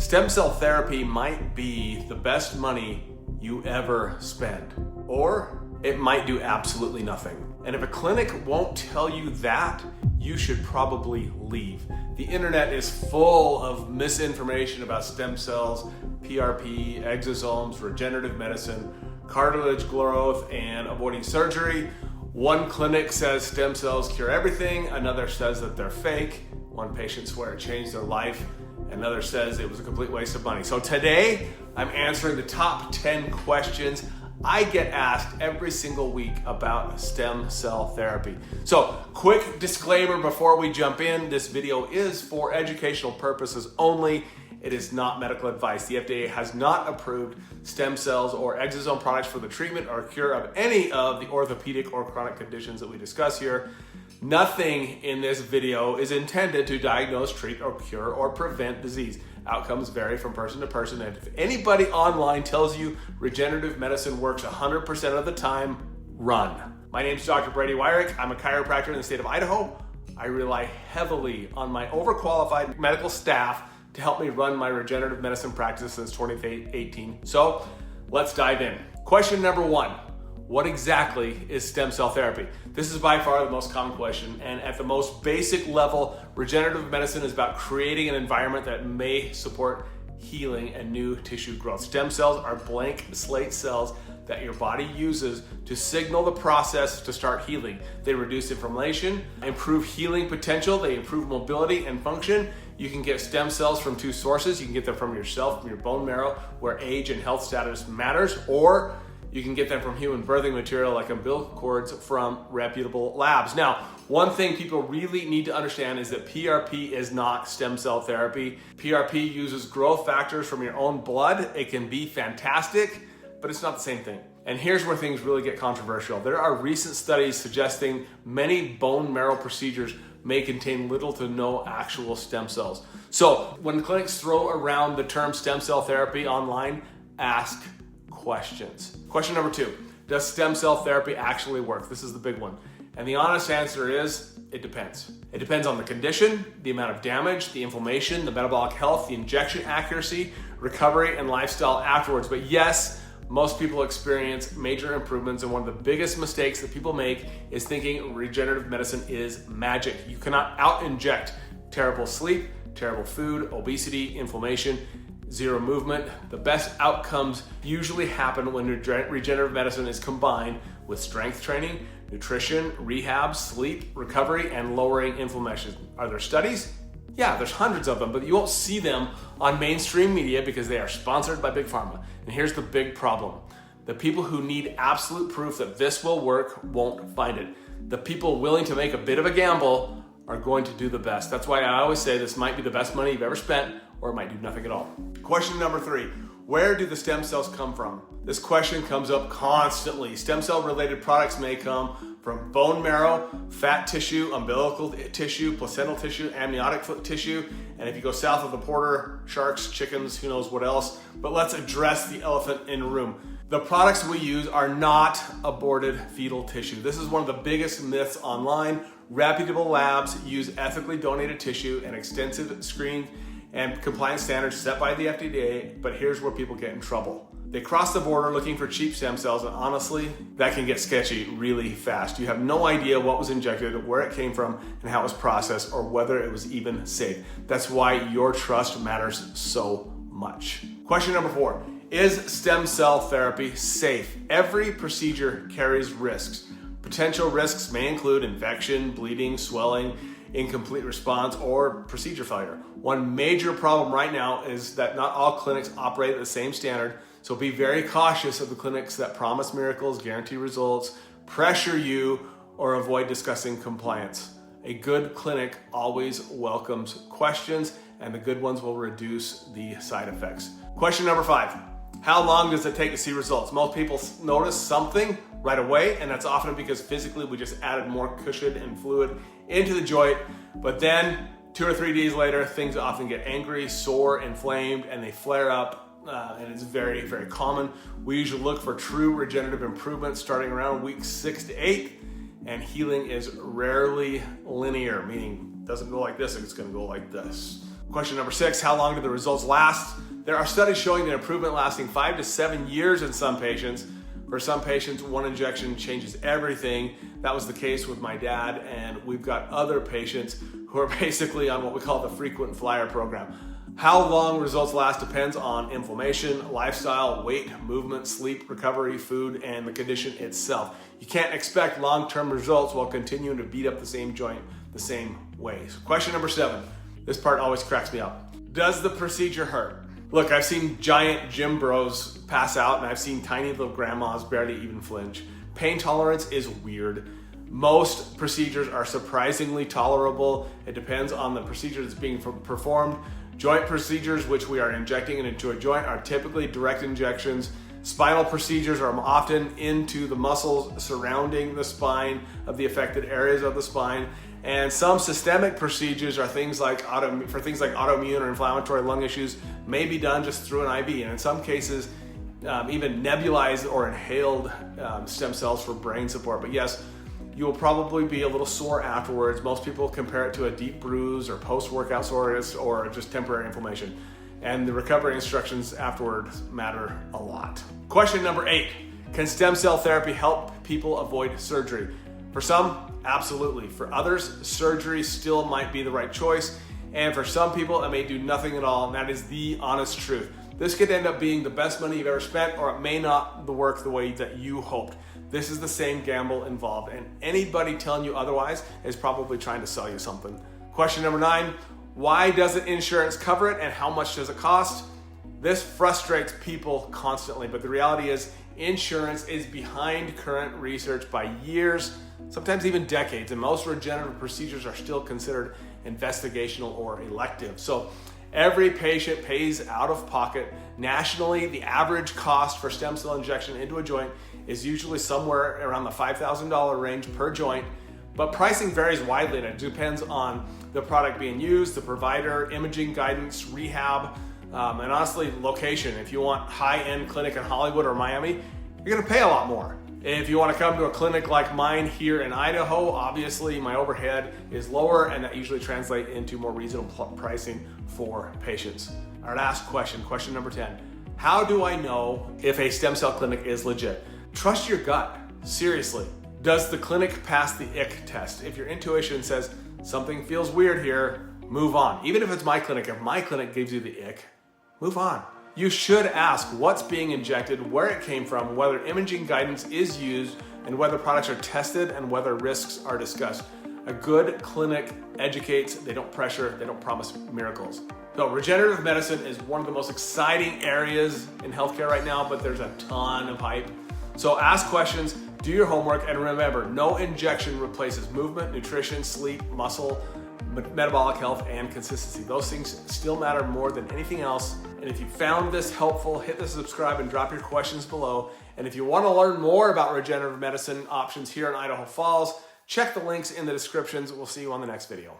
Stem cell therapy might be the best money you ever spend, or it might do absolutely nothing. And if a clinic won't tell you that, you should probably leave. The internet is full of misinformation about stem cells, PRP, exosomes, regenerative medicine, cartilage growth, and avoiding surgery. One clinic says stem cells cure everything, another says that they're fake. One patient swears it changed their life, another says it was a complete waste of money. So today, I'm answering the top 10 questions I get asked every single week about stem cell therapy. So, quick disclaimer before we jump in, this video is for educational purposes only. It is not medical advice. The FDA has not approved stem cells or exosome products for the treatment or cure of any of the orthopedic or chronic conditions that we discuss here. Nothing in this video is intended to diagnose, treat, or cure, or prevent disease. Outcomes vary from person to person, and if anybody online tells you regenerative medicine works 100% of the time, run. My name is Dr. Brady Wirick. I'm a chiropractor in the state of Idaho. I rely heavily on my overqualified medical staff to help me run my regenerative medicine practice since 2018. So let's dive in. Question number 1. What exactly is stem cell therapy? This is by far the most common question, and at the most basic level, regenerative medicine is about creating an environment that may support healing and new tissue growth. Stem cells are blank slate cells that your body uses to signal the process to start healing. They reduce inflammation, improve healing potential, they improve mobility and function. You can get stem cells from two sources. You can get them from yourself, from your bone marrow, where age and health status matters, or you can get them from human birthing material like umbilical cords from reputable labs. Now, one thing people really need to understand is that PRP is not stem cell therapy. PRP uses growth factors from your own blood. It can be fantastic, but it's not the same thing. And here's where things really get controversial. There are recent studies suggesting many bone marrow procedures may contain little to no actual stem cells. So when clinics throw around the term stem cell therapy online, ask questions. Question number 2, does stem cell therapy actually work? This is the big one. And the honest answer is, it depends. It depends on the condition, the amount of damage, the inflammation, the metabolic health, the injection accuracy, recovery, and lifestyle afterwards. But yes, most people experience major improvements, and one of the biggest mistakes that people make is thinking regenerative medicine is magic. You cannot out-inject terrible sleep, terrible food, obesity, inflammation, zero movement. The best outcomes usually happen when regenerative medicine is combined with strength training, nutrition, rehab, sleep, recovery, and lowering inflammation. Are there studies? Yeah, there's hundreds of them, but you won't see them on mainstream media because they are sponsored by Big Pharma. And here's the big problem. The people who need absolute proof that this will work won't find it. The people willing to make a bit of a gamble are going to do the best. That's why I always say this might be the best money you've ever spent, or it might do nothing at all. Question number 3, where do the stem cells come from? This question comes up constantly. Stem cell related products may come from bone marrow, fat tissue, umbilical tissue, placental tissue, amniotic tissue, and if you go south of the border, sharks, chickens, who knows what else. But let's address the elephant in the room. The products we use are not aborted fetal tissue. This is one of the biggest myths online. Reputable labs use ethically donated tissue and extensive screening and compliance standards set by the FDA, but here's where people get in trouble. They cross the border looking for cheap stem cells, and honestly, that can get sketchy really fast. You have no idea what was injected, where it came from, and how it was processed, or whether it was even safe. That's why your trust matters so much. Question number 4, is stem cell therapy safe? Every procedure carries risks. Potential risks may include infection, bleeding, swelling, incomplete response, or procedure failure. One major problem right now is that not all clinics operate at the same standard, so be very cautious of the clinics that promise miracles, guarantee results, pressure you, or avoid discussing compliance. A good clinic always welcomes questions, and the good ones will reduce the side effects. Question number 5, how long does it take to see results? Most people notice something right away, and that's often because physically we just added more cushion and fluid into the joint, but then 2 or 3 days later, things often get angry, sore, inflamed, and they flare up, and it's very, very common. We usually look for true regenerative improvement starting around week 6 to 8, and healing is rarely linear, meaning it doesn't go like this, it's gonna go like this. Question number 6, how long do the results last? There are studies showing an improvement lasting 5 to 7 years in some patients. For some patients, one injection changes everything. That was the case with my dad, and we've got other patients who are basically on what we call the frequent flyer program. How long results last depends on inflammation, lifestyle, weight, movement, sleep, recovery, food, and the condition itself. You can't expect long-term results while continuing to beat up the same joint the same way. So question number 7. This part always cracks me up. Does the procedure hurt? Look, I've seen giant gym bros pass out, and I've seen tiny little grandmas barely even flinch. Pain tolerance is weird. Most procedures are surprisingly tolerable. It depends on the procedure that's being performed. Joint procedures, which we are injecting into a joint, are typically direct injections. Spinal procedures are often into the muscles surrounding the spine of the affected areas of the spine. And some systemic procedures are things like autoimmune or inflammatory lung issues may be done just through an IV. And in some cases, even nebulized or inhaled stem cells for brain support. But yes, you will probably be a little sore afterwards. Most people compare it to a deep bruise or post-workout soreness or just temporary inflammation. And the recovery instructions afterwards matter a lot. Question number 8, can stem cell therapy help people avoid surgery? For some, absolutely. For others, surgery still might be the right choice. And for some people, it may do nothing at all, and that is the honest truth. This could end up being the best money you've ever spent, or it may not work the way that you hoped. This is the same gamble involved, and anybody telling you otherwise is probably trying to sell you something. Question number 9, why doesn't insurance cover it, and how much does it cost? This frustrates people constantly, but the reality is insurance is behind current research by years, sometimes even decades, and most regenerative procedures are still considered investigational or elective. So every patient pays out of pocket. Nationally, the average cost for stem cell injection into a joint is usually somewhere around the $5,000 range per joint, but pricing varies widely, and it depends on the product being used, the provider, imaging guidance, rehab, and honestly, location. If you want high-end clinic in Hollywood or Miami, you're gonna pay a lot more. If you wanna come to a clinic like mine here in Idaho, obviously my overhead is lower, and that usually translates into more reasonable pricing for patients. Our last question, question number 10. How do I know if a stem cell clinic is legit? Trust your gut, seriously. Does the clinic pass the ick test? If your intuition says something feels weird here, move on. Even if it's my clinic, if my clinic gives you the ick, move on. You should ask what's being injected, where it came from, whether imaging guidance is used, and whether products are tested and whether risks are discussed. A good clinic educates, they don't pressure, they don't promise miracles. So regenerative medicine is one of the most exciting areas in healthcare right now, but there's a ton of hype. So ask questions, do your homework, and remember, no injection replaces movement, nutrition, sleep, muscle, metabolic health, and consistency. Those things still matter more than anything else. And if you found this helpful, hit the subscribe and drop your questions below. And if you want to learn more about regenerative medicine options here in Idaho Falls, check the links in the descriptions. We'll see you on the next video.